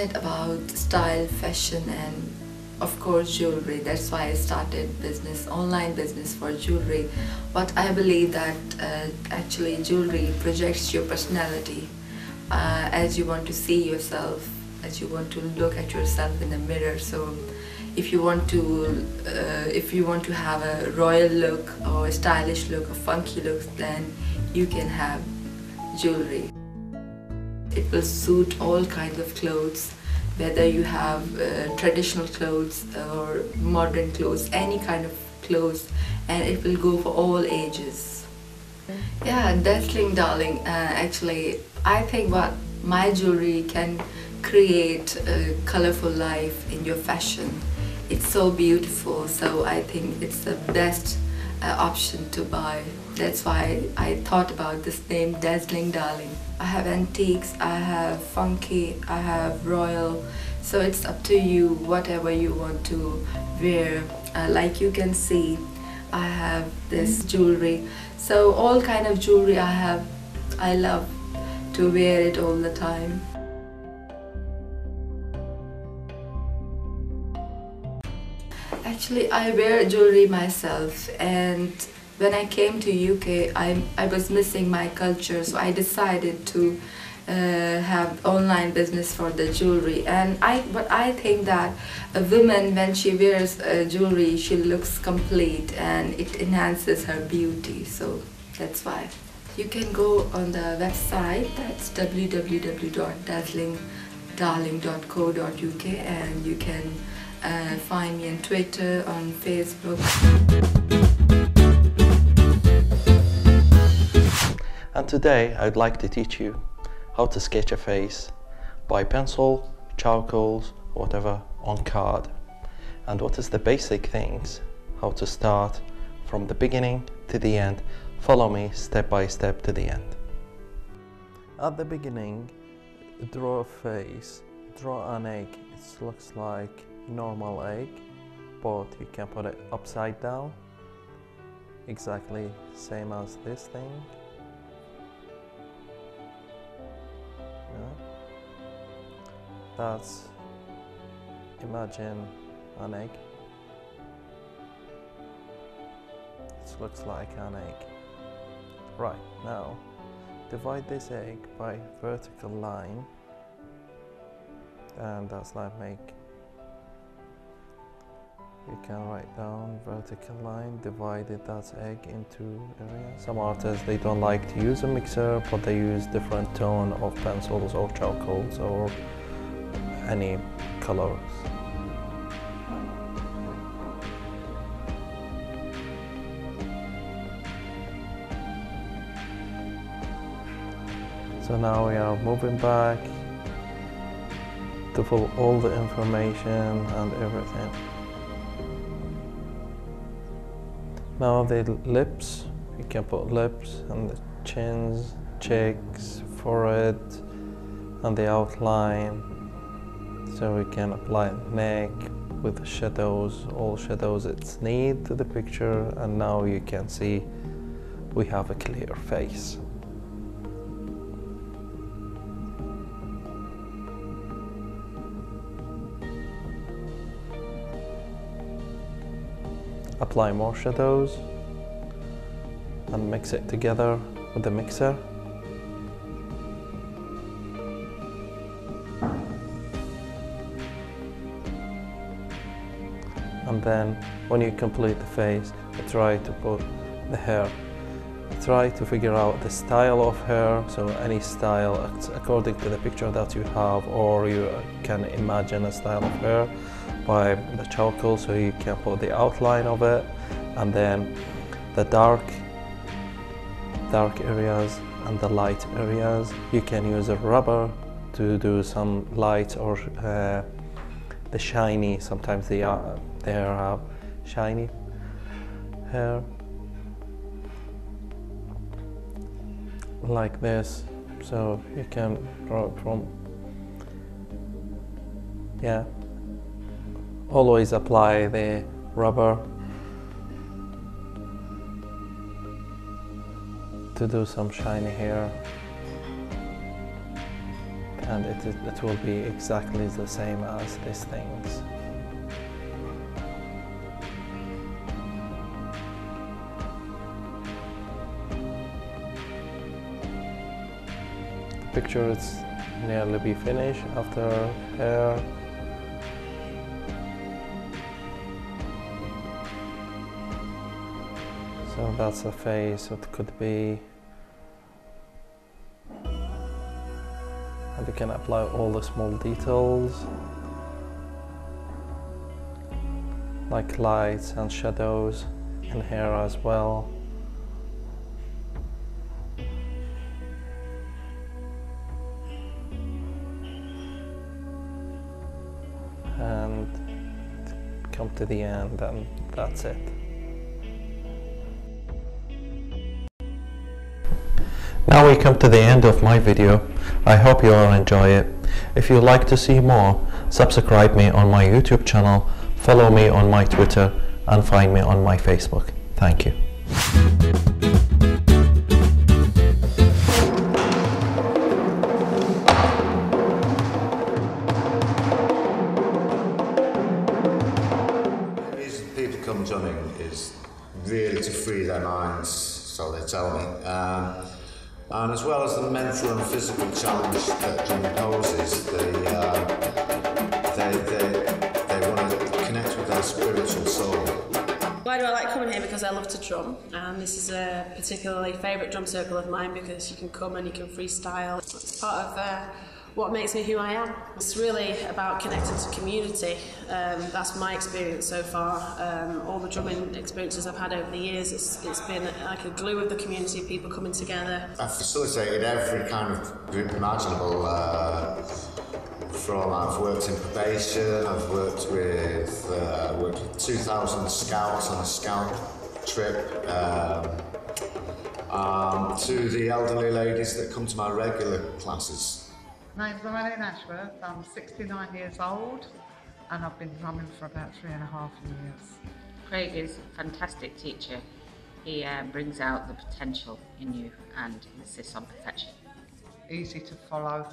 passionate about style, fashion, and of course jewelry. That's why I started online business for jewelry. But I believe that actually jewelry projects your personality as you want to see yourself, as you want to look at yourself in the mirror. So if you want to have a royal look or a stylish look, a funky look, then you can have jewelry. It will suit all kinds of clothes, whether you have traditional clothes or modern clothes, any kind of clothes, and it will go for all ages. Yeah, dazzling darling. Actually, I think what my jewelry can create a colorful life in your fashion. It's so beautiful, so I think it's the best option to buy. That's why I thought about this name, Dazzling Darling. I have antiques, I have funky, I have royal, so it's up to you, whatever you want to wear. Like you can see, I have this jewelry. So all kind of jewelry I have, I love to wear it all the time. Actually, I wear jewelry myself, and when I came to UK, I was missing my culture, so I decided to have online business for the jewelry. And I think that a woman, when she wears jewelry, she looks complete and it enhances her beauty. So that's why. You can go on the website, that's www.dazzlingdarling.co.uk, and you can find me on Twitter, on Facebook. And today I'd like to teach you how to sketch a face by pencil, charcoals, whatever, on card. And what is the basic things, how to start from the beginning to the end. Follow me step by step to the end. At the beginning, draw a face, draw an egg. It looks like normal egg, but you can put it upside down, exactly same as this thing. Yeah. That's, imagine an egg. It looks like an egg. Right, now divide this egg by vertical line, and that's like you can write down vertical line, divided that egg into areas. Some artists, they don't like to use a mixer, but they use different tone of pencils or charcoals or any colors. So now we are moving back to fill all the information and everything. Now the lips, you can put lips and the chins, cheeks, forehead, and the outline. So we can apply neck with shadows, all shadows it's need to the picture, and now you can see we have a clear face. Apply more shadows and mix it together with the mixer. And then when you complete the face, try to put the hair. Try to figure out the style of hair, so any style according to the picture that you have, or you can imagine a style of hair by the charcoal, so you can put the outline of it, and then the dark areas and the light areas. You can use a rubber to do some light, or the shiny, sometimes they have shiny hair like this, so you can draw it from, yeah. Always apply the rubber to do some shiny hair. and it will be exactly the same as these things. The picture is nearly be finished after hair. So that's a face, it could be, and you can apply all the small details like lights and shadows in hair as well. And come to the end, and that's it. Now we come to the end of my video. I hope you all enjoy it. If you'd like to see more, subscribe me on my YouTube channel, follow me on my Twitter, and find me on my Facebook. Thank you. The reason people come drumming is really to free their minds, so they tell me. And as well as the mental and physical challenge that drumming poses, they want to connect with their spiritual soul. Why do I like coming here? Because I love to drum, and this is a particularly favourite drum circle of mine because you can come and you can freestyle. It's part of what makes me who I am. It's really about connecting to community. That's my experience so far. All the drumming experiences I've had over the years, it's been like a glue of the community, people coming together. I've facilitated every kind of group imaginable. I've worked in probation, I've worked with 2,000 scouts on a scout trip, to the elderly ladies that come to my regular classes. My name's Lorraine Ashworth, I'm 69 years old and I've been drumming for about 3.5 years. Craig is a fantastic teacher. He brings out the potential in you and insists on perfection. Easy to follow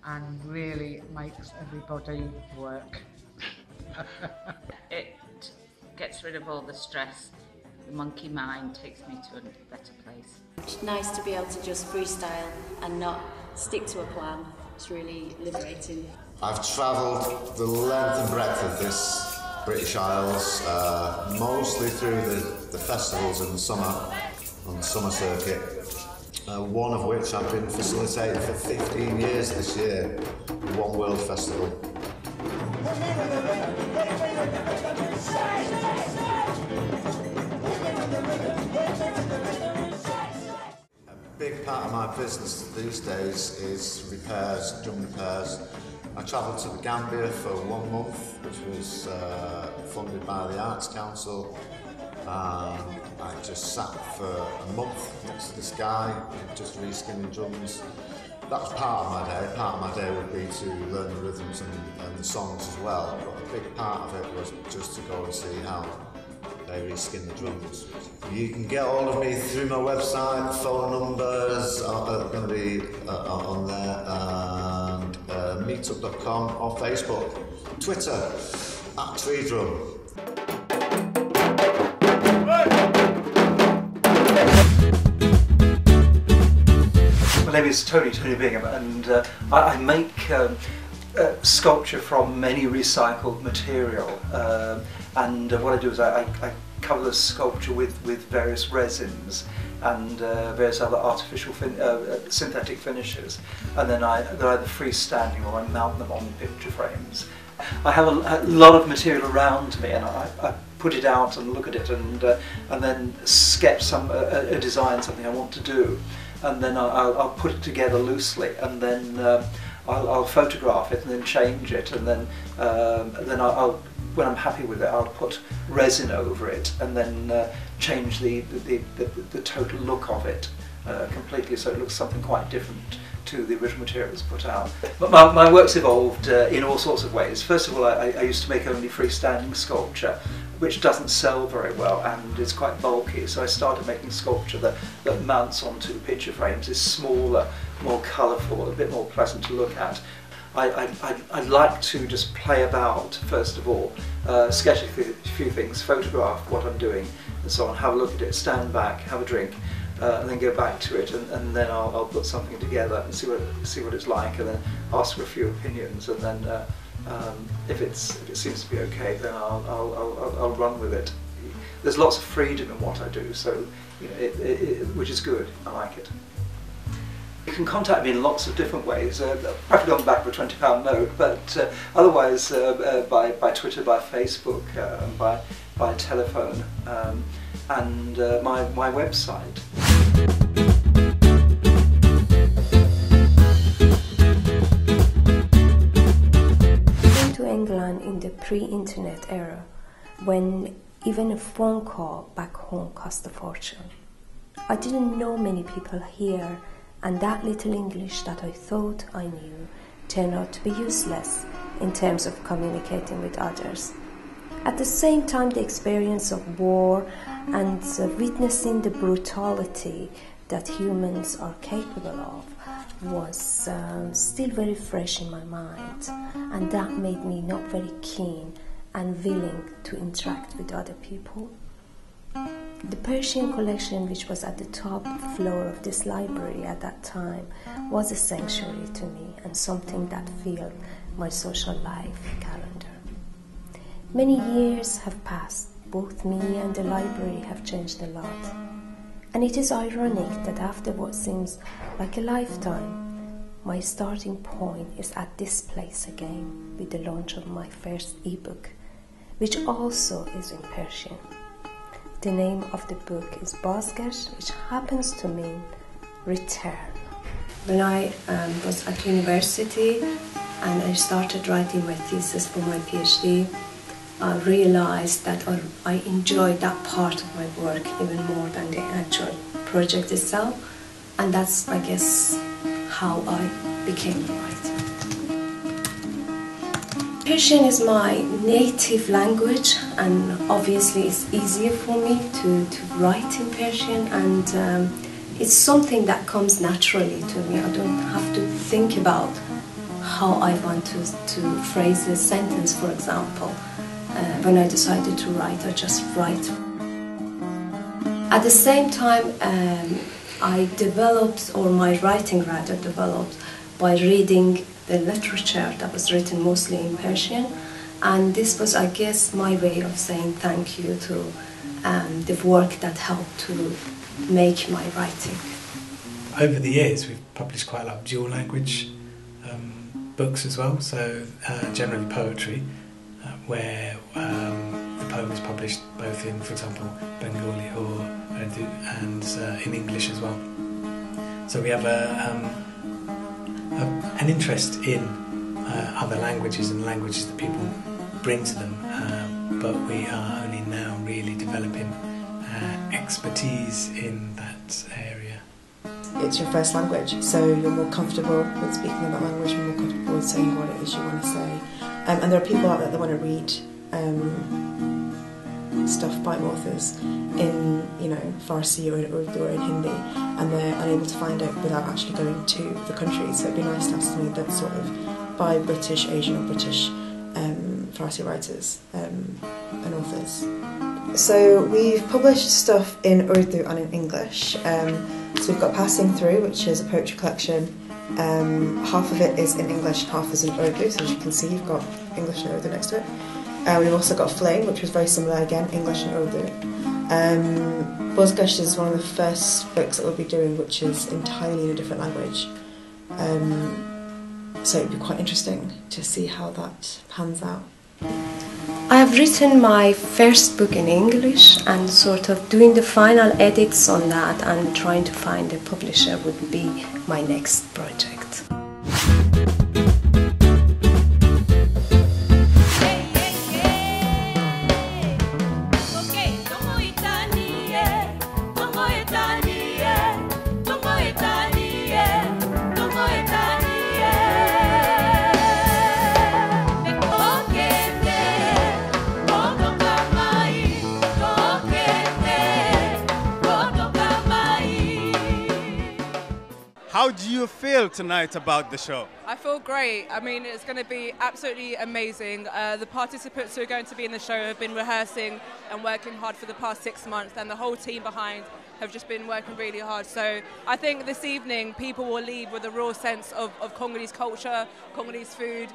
and really makes everybody work. It gets rid of all the stress. The monkey mind takes me to a better place. It's nice to be able to just freestyle and not stick to a plan. It's really liberating. I've travelled the length and breadth of this British Isles, mostly through the festivals in the summer, on the summer circuit, one of which I've been facilitating for 15 years this year, the One World Festival. A big part of my business these days is repairs, drum repairs. I travelled to the Gambia for 1 month, which was funded by the Arts Council. I just sat for a month next to this guy, just reskinning drums. That was part of my day. Part of my day would be to learn the rhythms and the songs as well. But a big part of it was just to go and see how they reskin the drums. You can get hold of me through my website. Phone numbers are going to be on there, and meetup.com or Facebook, Twitter @TreeDrum. My name is Tony Bingham, and I make sculpture from many recycled material, and what I do is I cover the sculpture with various resins and various other artificial synthetic finishes, and then they're either freestanding or I mount them on picture frames. I have a lot of material around me, and I put it out and look at it, and then sketch a design, something I want to do, and then I'll put it together loosely, and then I'll photograph it and then change it, and then I'll when I'm happy with it, I'll put resin over it and then change the total look of it completely, so it looks something quite different to the original material that's put out. But my work's evolved in all sorts of ways. First of all, I used to make only freestanding sculpture, which doesn't sell very well and is quite bulky, so I started making sculpture that mounts onto picture frames, is smaller, more colourful, a bit more pleasant to look at. I like to just play about first of all, sketch a few things, photograph what I'm doing and so on, have a look at it, stand back, have a drink, and then go back to it, and then I'll put something together and see what it's like, and then ask for a few opinions, and then if it seems to be okay, then I'll run with it. There's lots of freedom in what I do, so you know, which is good. I like it. You can contact me in lots of different ways, preferably on the back of a £20 note, but otherwise by Twitter, by Facebook, by telephone, and my website. Came to England in the pre-internet era, when even a phone call back home cost a fortune. I didn't know many people here, and that little English that I thought I knew turned out to be useless in terms of communicating with others. At the same time, the experience of war and witnessing the brutality that humans are capable of was still very fresh in my mind, and that made me not very keen and willing to interact with other people. The Persian collection, which was at the top floor of this library at that time, was a sanctuary to me and something that filled my social life calendar. Many years have passed. Both me and the library have changed a lot. And it is ironic that after what seems like a lifetime, my starting point is at this place again with the launch of my first ebook, which also is in Persian. The name of the book is Bazgash, which happens to mean return. When I was at university and I started writing my thesis for my PhD, I realized that I enjoyed that part of my work even more than the actual project itself, and that's, I guess, how I became a writer. Persian is my native language, and obviously it's easier for me to write in Persian, and it's something that comes naturally to me. I don't have to think about how I want to phrase a sentence, for example. When I decided to write, I just write. At the same time, I developed, or my writing rather developed, by reading the literature that was written mostly in Persian, and this was, I guess, my way of saying thank you to the work that helped to make my writing. Over the years, we've published quite a lot of dual language books as well, so generally poetry, where the poem is published both in, for example, Bengali or Urdu, and in English as well. So we have an interest in other languages and languages that people bring to them, but we are only now really developing expertise in that area. It's your first language, so you're more comfortable with speaking in that language, you're more comfortable with saying what it is you want to say. And there are people out there that want to read stuff by authors in, you know, Farsi or in Urdu or in Hindi, and they're unable to find it without actually going to the country. So it'd be nice to have something that's sort of by British, Asian or British Farsi writers and authors. So we've published stuff in Urdu and in English. So we've got Passing Through, which is a poetry collection. Half of it is in English, half is in Urdu, so as you can see you've got English and Urdu next to it. We've also got Flame, which was very similar, again, English and Urdu. Bazgash is one of the first books that we'll be doing, which is entirely in a different language. So it'd be quite interesting to see how that pans out. I have written my first book in English, and sort of doing the final edits on that and trying to find a publisher would be my next project. How do you feel tonight about the show? I feel great. I mean, it's going to be absolutely amazing. The participants who are going to be in the show have been rehearsing and working hard for the past 6 months, and the whole team behind have just been working really hard. So I think this evening people will leave with a real sense of Congolese culture, Congolese food,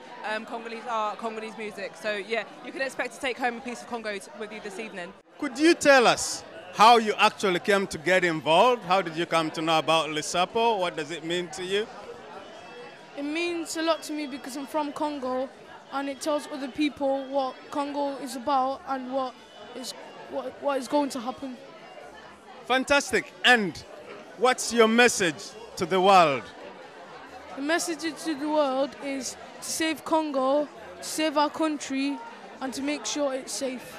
Congolese art, Congolese music. So yeah, you can expect to take home a piece of Congo with you this evening. Could you tell us how you actually came to get involved? How did you come to know about Lisapo? What does it mean to you? It means a lot to me because I'm from Congo, and it tells other people what Congo is about and what is going to happen. Fantastic. And what's your message to the world? The message to the world is to save Congo, to save our country, and to make sure it's safe.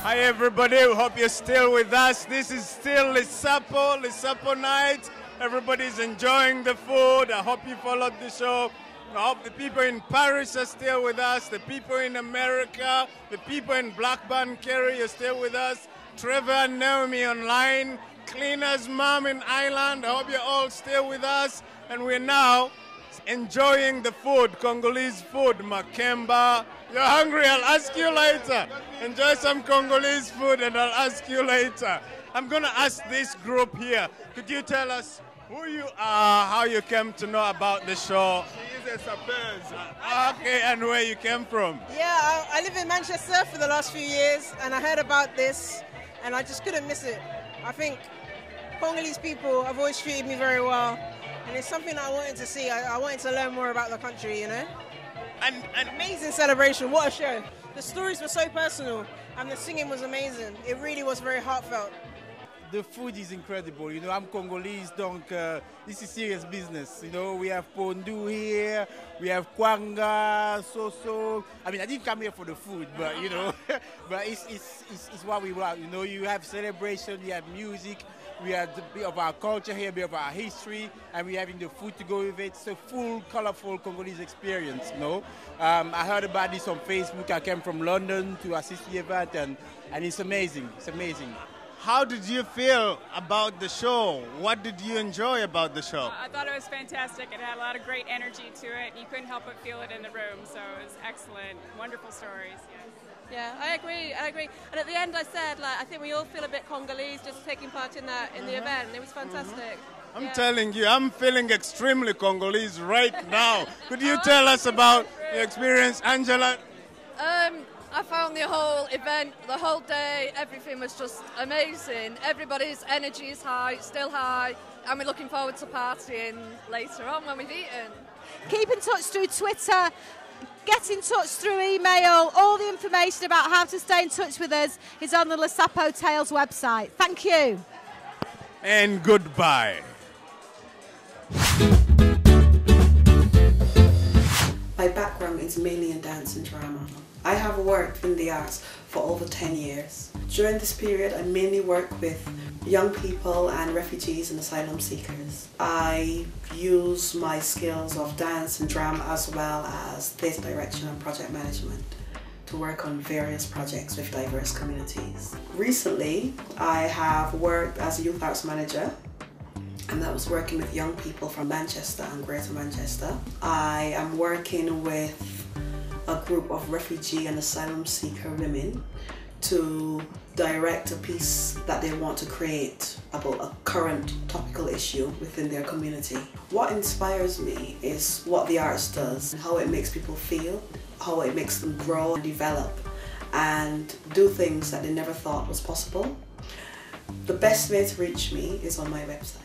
Hi everybody, we hope you're still with us. This is still Lisapo night. Everybody's enjoying the food. I hope you followed the show. I hope the people in Paris are still with us. The people in America, the people in Blackburn, Kerry are still with us. Trevor and Naomi online. Cleaner's mom in Ireland. I hope you're all still with us. And we're now enjoying the food, Congolese food, Makemba. You're hungry, I'll ask you later. Enjoy some Congolese food and I'll ask you later. I'm going to ask this group here. Could you tell us who you are, how you came to know about the show? She is a sappeuse. Okay, and where you came from? Yeah, I live in Manchester for the last few years, and I heard about this, and I just couldn't miss it. I think Congolese people have always treated me very well, and it's something I wanted to see. I wanted to learn more about the country, you know? And amazing celebration, what a show. The stories were so personal, and the singing was amazing. It really was very heartfelt. The food is incredible. You know, I'm Congolese, donc this is serious business. You know, we have pondu here, we have kwanga, so. I mean, I didn't come here for the food, but you know, but it's what we want. You know, you have celebration, you have music, we have a bit of our culture here, a bit of our history, and we're having the food to go with it. It's a full, colorful Congolese experience. You know, I heard about this on Facebook. I came from London to assist the event, and it's amazing. It's amazing. How did you feel about the show? What did you enjoy about the show? I thought it was fantastic. It had a lot of great energy to it. You couldn't help but feel it in the room, so it was excellent. Wonderful stories, yes. Yeah, I agree. And at the end I said, like, I think we all feel a bit Congolese just taking part in the event. It was fantastic. I'm telling you, I'm feeling extremely Congolese right now. Could you tell us about your experience, Angela? I found the whole event, the whole day, everything was just amazing. Everybody's energy is high, still high, and we're looking forward to partying later on when we've eaten. Keep in touch through Twitter, get in touch through email. All the information about how to stay in touch with us is on the Lisapo Tales website. Thank you. And goodbye. My background is mainly in dance and drama. I have worked in the arts for over 10 years. During this period, I mainly work with young people and refugees and asylum seekers. I use my skills of dance and drama as well as theatre direction and project management to work on various projects with diverse communities. Recently, I have worked as a youth arts manager, and that was working with young people from Manchester and Greater Manchester. I am working with a group of refugee and asylum seeker women to direct a piece that they want to create about a current topical issue within their community. What inspires me is what the arts does, how it makes people feel, how it makes them grow and develop and do things that they never thought was possible. The best way to reach me is on my website.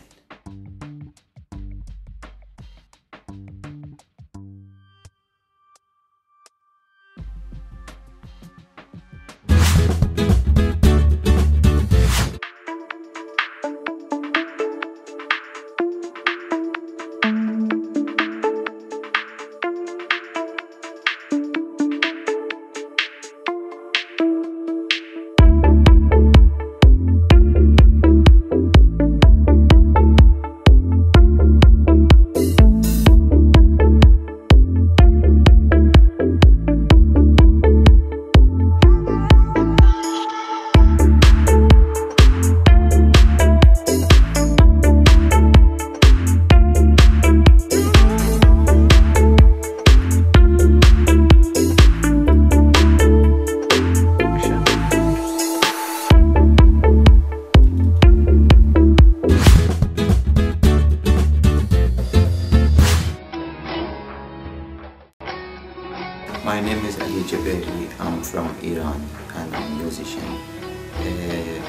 My name is Ali Jaberi. I'm from Iran and I'm a musician.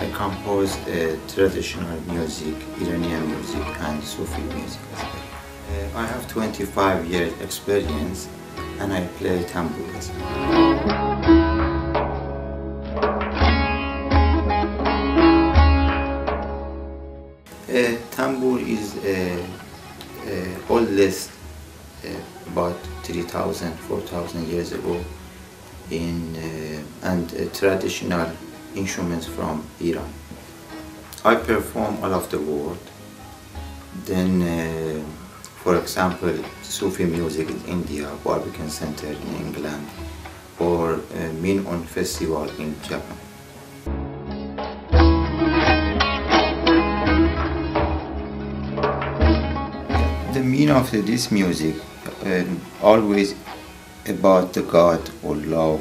I compose traditional music, Iranian music and Sufi music as well. I have 25 years experience and I play tambour as well. Tambour is oldest about 3,000, 4,000 years ago and traditional instruments from Iran. I perform all over the world. Then, for example, Sufi music in India, Barbican Center in England, or Min-On Festival in Japan. The meaning of this music always about the God or love.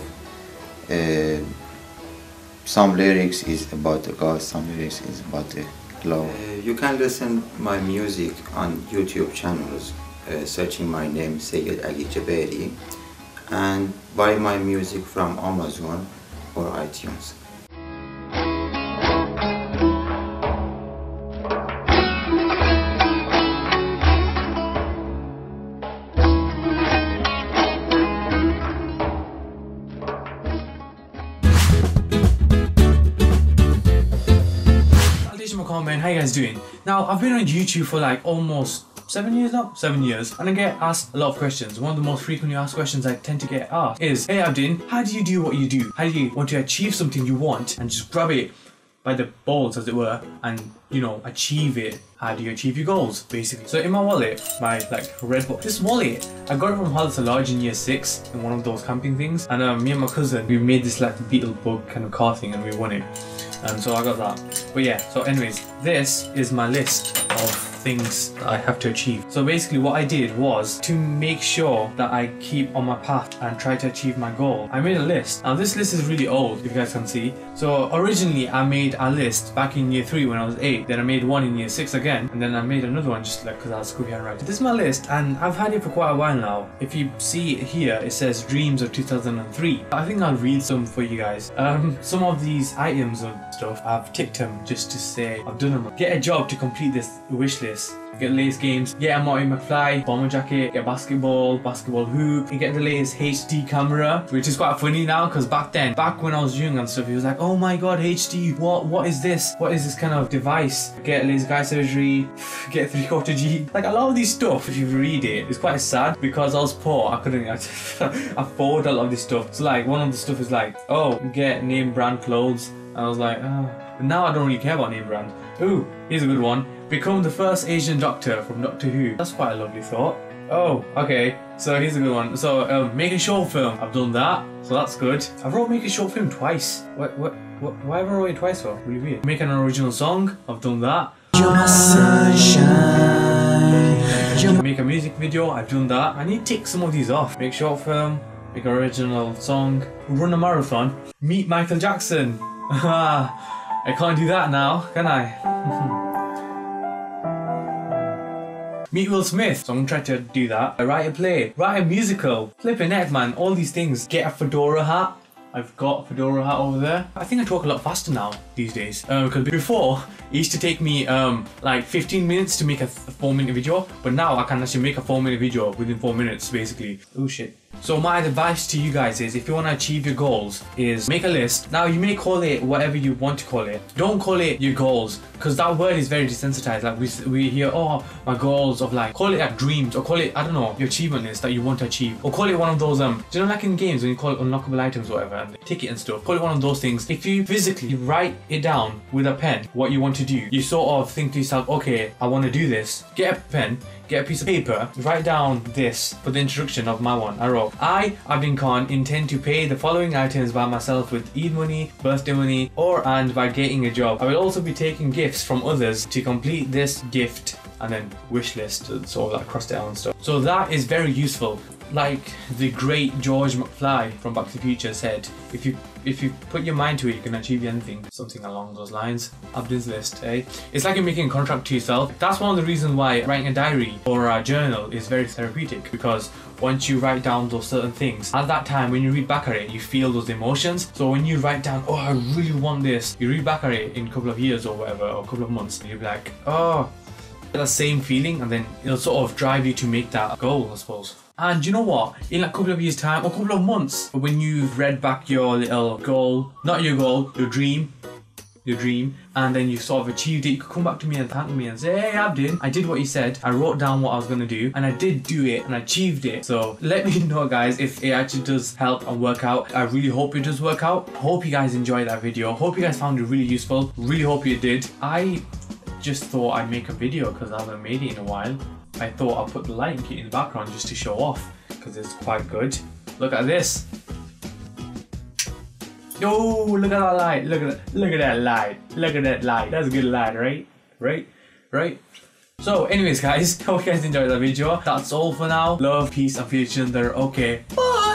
Some lyrics is about the God, some lyrics is about the love. You can listen my music on YouTube channels, searching my name Sayyid Ali Jaberi, and buy my music from Amazon or iTunes. Man, how you guys doing? Now, I've been on YouTube for like almost 7 years now? 7 years. And I get asked a lot of questions. One of the most frequently asked questions I tend to get asked is, hey Abdin, how do you do what you do? How do you want to achieve something you want and just grab it by the balls, as it were, and, you know, achieve it? How do you achieve your goals, basically? So in my wallet, my like red book, this wallet, I got it from Hollis Lodge in year 6 in one of those camping things. And me and my cousin, we made this like Beetle bug kind of car thing and we won it. And so I got that. But yeah, so anyways, this is my list of things that I have to achieve. So basically what I did was to make sure that I keep on my path and try to achieve my goal. I made a list. Now this list is really old, if you guys can see. So originally I made a list back in year 3 when I was 8. Then I made one in year 6 again. And then I made another one just like because I was screwy handwriting. This is my list and I've had it for quite a while now. If you see it here, it says Dreams of 2003. I think I'll read some for you guys. Some of these items and stuff, I've ticked them just to say I've done them. Get a job to complete this wish list. Get the latest games, get a Marty McFly bomber jacket, get basketball hoop, you get the latest HD camera, which is quite funny now because back when I was young and stuff, he was like, oh my god, HD, what is this? What is this kind of device? Get laser eye surgery, get 3/4 G. Like a lot of these stuff, if you read it, it's quite sad because I was poor, I couldn't afford a lot of this stuff. So like one of the stuff is like, oh, get name brand clothes. And I was like, oh. But now I don't really care about name brand. Ooh, here's a good one. Become the first Asian doctor from Doctor Who. That's quite a lovely thought. Oh, okay. So here's a good one. So make a short film. I've done that. So that's good. I wrote make a short film twice. Why have I wrote it twice for? Really weird. Make an original song. I've done that. You're my sunshine. Make a music video. I've done that. I need to tick some of these off. Make short film. Make an original song. Run a marathon. Meet Michael Jackson. I can't do that now, can I? Meet Will Smith, so I'm gonna try to do that. Write a play, write a musical, flipping heck man, all these things. Get a fedora hat. I've got a fedora hat over there. I think I talk a lot faster now these days. Because before, it used to take me like 15 minutes to make a 4-minute video, but now I can actually make a 4-minute video within 4 minutes basically. Oh shit. So my advice to you guys is, if you want to achieve your goals, is make a list. Now you may call it whatever you want to call it. Don't call it your goals, because that word is very desensitized. Like we hear, oh, my goals of like, call it like dreams, or call it, I don't know, your achievement list that you want to achieve. Or call it one of those, do you know like in games when you call it unlockable items or whatever, and ticket and stuff, call it one of those things. If you physically write it down with a pen, what you want to do, you sort of think to yourself, okay, I want to do this. Get a pen, get a piece of paper, write down this for the introduction of my one. I wrote, I, Abdin Khan, intend to pay the following items by myself with Eid money, birthday money, and by getting a job. I will also be taking gifts from others to complete this gift and then wish list, sort of like cross it out and stuff. So that is very useful. Like the great George McFly from Back to the Future said, if you put your mind to it, you can achieve anything. Something along those lines. Abdin's list, eh? It's like you're making a contract to yourself. That's one of the reasons why writing a diary or a journal is very therapeutic, because once you write down those certain things, at that time when you read back at it, you feel those emotions. So when you write down, oh, I really want this, you read back at it in a couple of years or whatever, or a couple of months, and you'll be like, oh, that same feeling, and then it'll sort of drive you to make that goal, I suppose. And you know what? In a couple of years' time, or a couple of months, when you've read back your little goal, not your goal, your dream, and then you sort of achieved it, you could come back to me and thank me and say, hey Abdin, I did what you said, I wrote down what I was going to do, and I did do it, and I achieved it. So let me know, guys, if it actually does help and work out. I really hope it does work out. Hope you guys enjoyed that video. Hope you guys found it really useful. Really hope you did. I just thought I'd make a video because I haven't made it in a while. I thought I'll put the lighting kit in the background just to show off, because it's quite good. Look at this. Oh, look at that light. Look at that light. Look at that light. That's a good light, right? Right? So anyways, guys, hope you guys enjoyed that video. That's all for now. Love, peace, and peace. Okay. Bye.